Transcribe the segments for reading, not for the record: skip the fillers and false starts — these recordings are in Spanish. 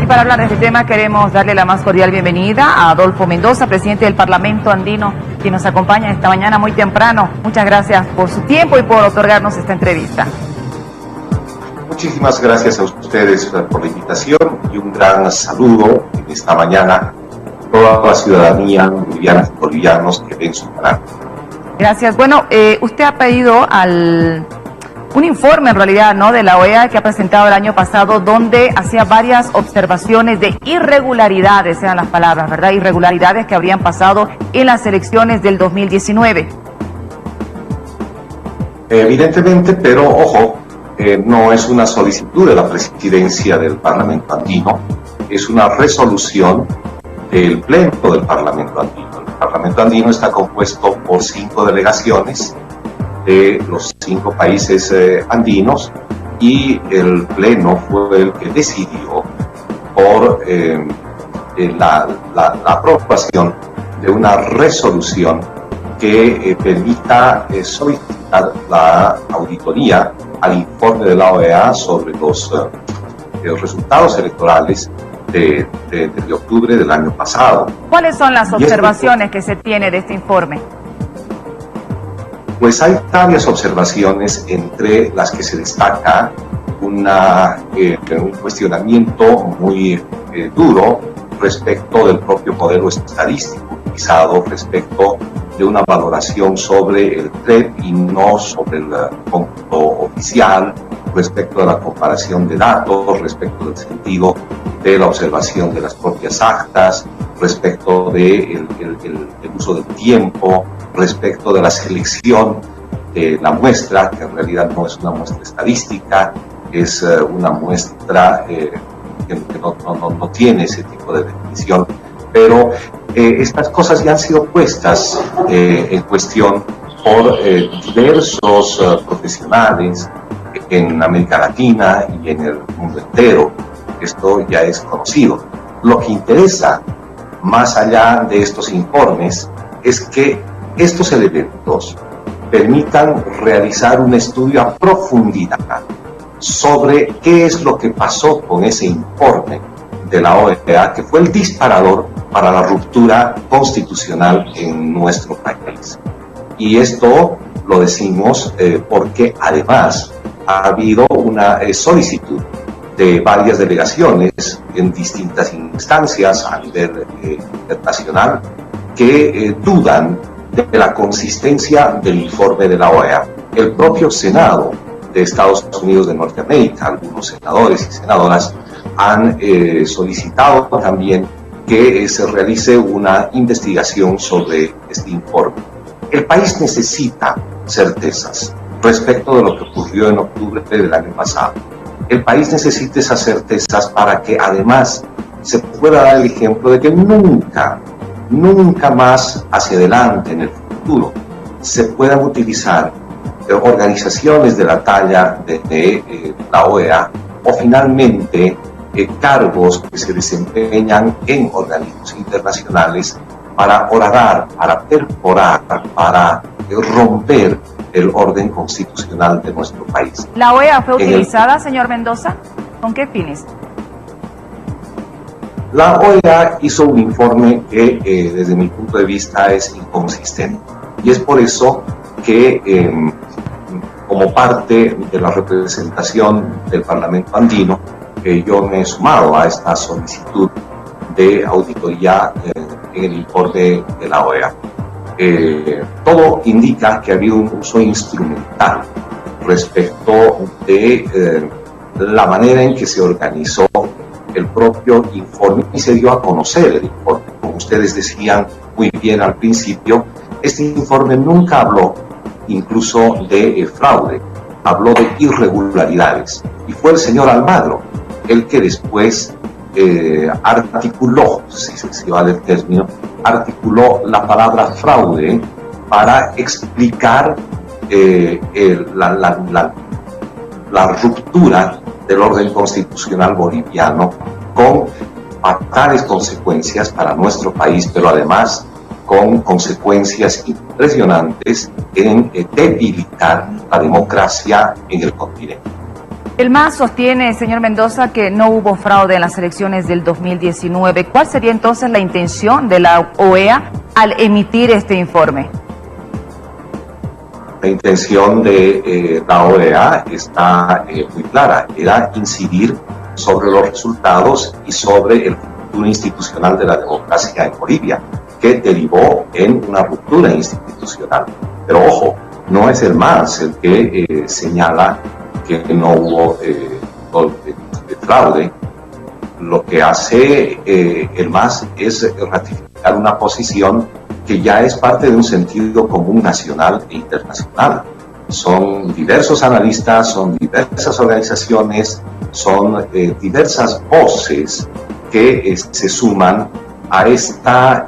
Y para hablar de este tema queremos darle la más cordial bienvenida a Adolfo Mendoza, presidente del Parlamento Andino, quien nos acompaña esta mañana muy temprano. Muchas gracias por su tiempo y por otorgarnos esta entrevista. Muchísimas gracias a ustedes por la invitación y un gran saludo en esta mañana a toda la ciudadanía boliviana y bolivianos que ven su canal. Gracias. Bueno, usted ha pedido un informe en realidad, ¿no?, de la OEA que ha presentado el año pasado, donde hacía varias observaciones de irregularidades, eran las palabras, ¿verdad? Irregularidades que habrían pasado en las elecciones del 2019. Evidentemente, pero ojo, no es una solicitud de la presidencia del Parlamento Andino, es una resolución del Pleno del Parlamento Andino. El Parlamento Andino está compuesto por 5 delegaciones de los 5 países andinos, y el Pleno fue el que decidió por la aprobación de una resolución que permita solicitar la auditoría al informe de la OEA sobre los resultados electorales de octubre del año pasado. ¿Cuáles son las observaciones que se tiene de este informe? Pues hay varias observaciones, entre las que se destaca un cuestionamiento muy duro respecto del propio modelo estadístico utilizado, respecto de una valoración sobre el TREP y no sobre el cómputo oficial, respecto de la comparación de datos, respecto del sentido de la observación de las propias actas, respecto del uso del tiempo, respecto de la selección de la muestra, que en realidad no es una muestra estadística, es una muestra que no tiene ese tipo de definición, pero estas cosas ya han sido puestas en cuestión por diversos profesionales en América Latina y en el mundo entero. Esto ya es conocido. Lo que interesa, más allá de estos informes, es que estos elementos permitan realizar un estudio a profundidad sobre qué es lo que pasó con ese informe de la OEA, que fue el disparador para la ruptura constitucional en nuestro país. Y esto lo decimos porque además ha habido una solicitud de varias delegaciones en distintas instancias a nivel internacional que dudan de la consistencia del informe de la OEA. El propio Senado de Estados Unidos de Norteamérica, algunos senadores y senadoras, han solicitado también que se realice una investigación sobre este informe. El país necesita certezas respecto de lo que ocurrió en octubre del año pasado. El país necesita esas certezas para que además se pueda dar el ejemplo de que nunca más hacia adelante en el futuro se puedan utilizar organizaciones de la talla de la OEA o finalmente cargos que se desempeñan en organismos internacionales para horadar, para perforar, para romper el orden constitucional de nuestro país. ¿La OEA fue utilizada, señor Mendoza? ¿Con qué fines? La OEA hizo un informe que desde mi punto de vista es inconsistente, y es por eso que como parte de la representación del Parlamento Andino, yo me he sumado a esta solicitud de auditoría en el informe de la OEA. Todo indica que ha habido un uso instrumental respecto de la manera en que se organizó el propio informe y se dio a conocer el informe. Como ustedes decían muy bien al principio, este informe nunca habló incluso de fraude, habló de irregularidades, y fue el señor Almagro el que después articuló, si se vale el término, articuló la palabra fraude para explicar la ruptura del orden constitucional boliviano con fatales consecuencias para nuestro país, pero además con consecuencias impresionantes en debilitar la democracia en el continente. El MAS sostiene, señor Mendoza, que no hubo fraude en las elecciones del 2019. ¿Cuál sería entonces la intención de la OEA al emitir este informe? La intención de la OEA está muy clara, era incidir sobre los resultados y sobre el futuro institucional de la democracia en Bolivia, que derivó en una ruptura institucional. Pero ojo, no es el MAS el que señala que no hubo fraude. Lo que hace el MAS es ratificar una posición que ya es parte de un sentido común nacional e internacional. Son diversos analistas, son diversas organizaciones, son diversas voces que se suman a esta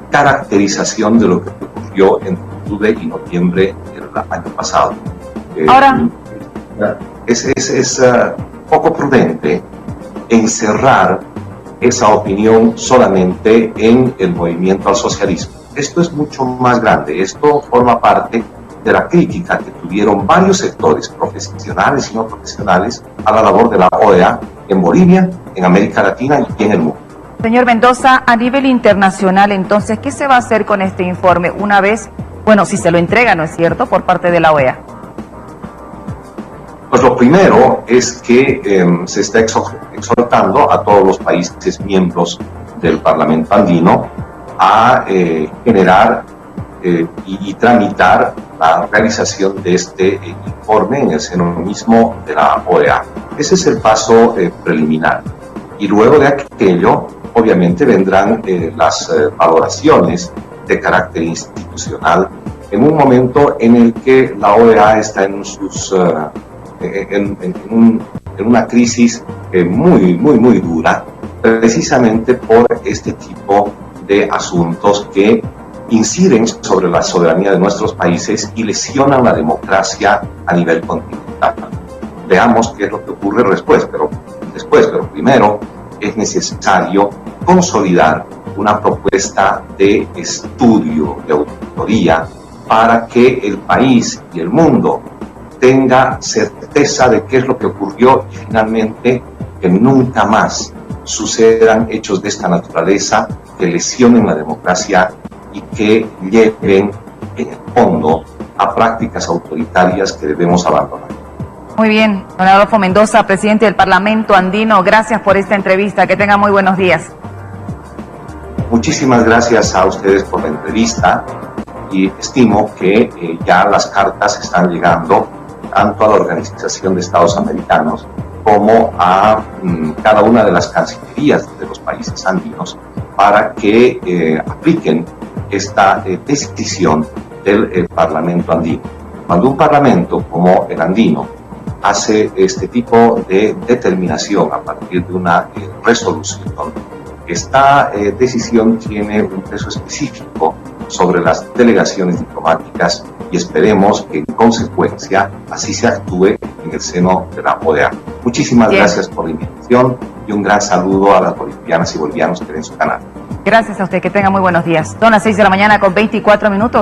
caracterización de lo que ocurrió en octubre y noviembre del año pasado. Ahora, es poco prudente encerrar esa opinión solamente en el movimiento al socialismo. Esto es mucho más grande, esto forma parte de la crítica que tuvieron varios sectores, profesionales y no profesionales, a la labor de la OEA en Bolivia, en América Latina y en el mundo. Señor Mendoza, a nivel internacional, entonces, ¿qué se va a hacer con este informe una vez, bueno, si se lo entrega, ¿no es cierto?, por parte de la OEA? Pues lo primero es que se está exhortando a todos los países miembros del Parlamento andino a generar y tramitar la realización de este informe en el seno mismo de la OEA. Ese es el paso preliminar. Y luego de aquello, obviamente, vendrán las valoraciones de carácter institucional en un momento en el que la OEA está en sus... en una crisis muy dura, precisamente por este tipo de asuntos que inciden sobre la soberanía de nuestros países y lesionan la democracia a nivel continental. Veamos qué es lo que ocurre después, pero primero es necesario consolidar una propuesta de estudio, de auditoría, para que el país y el mundo tenga certeza de qué es lo que ocurrió y finalmente que nunca más sucedan hechos de esta naturaleza que lesionen la democracia y que lleven en el fondo a prácticas autoritarias que debemos abandonar. Muy bien, don Adolfo Mendoza, presidente del Parlamento Andino, gracias por esta entrevista, que tenga muy buenos días. Muchísimas gracias a ustedes por la entrevista y estimo que ya las cartas están llegando tanto a la Organización de Estados Americanos como a cada una de las cancillerías de los países andinos para que apliquen esta decisión del Parlamento andino. Cuando un parlamento como el andino hace este tipo de determinación a partir de una resolución, esta decisión tiene un peso específico sobre las delegaciones diplomáticas y esperemos que en consecuencia así se actúe en el seno de la OEA. Muchísimas gracias por la invitación y un gran saludo a las bolivianas y bolivianos que ven su canal. Gracias a usted, que tenga muy buenos días. Son las 6 de la mañana con 24 minutos.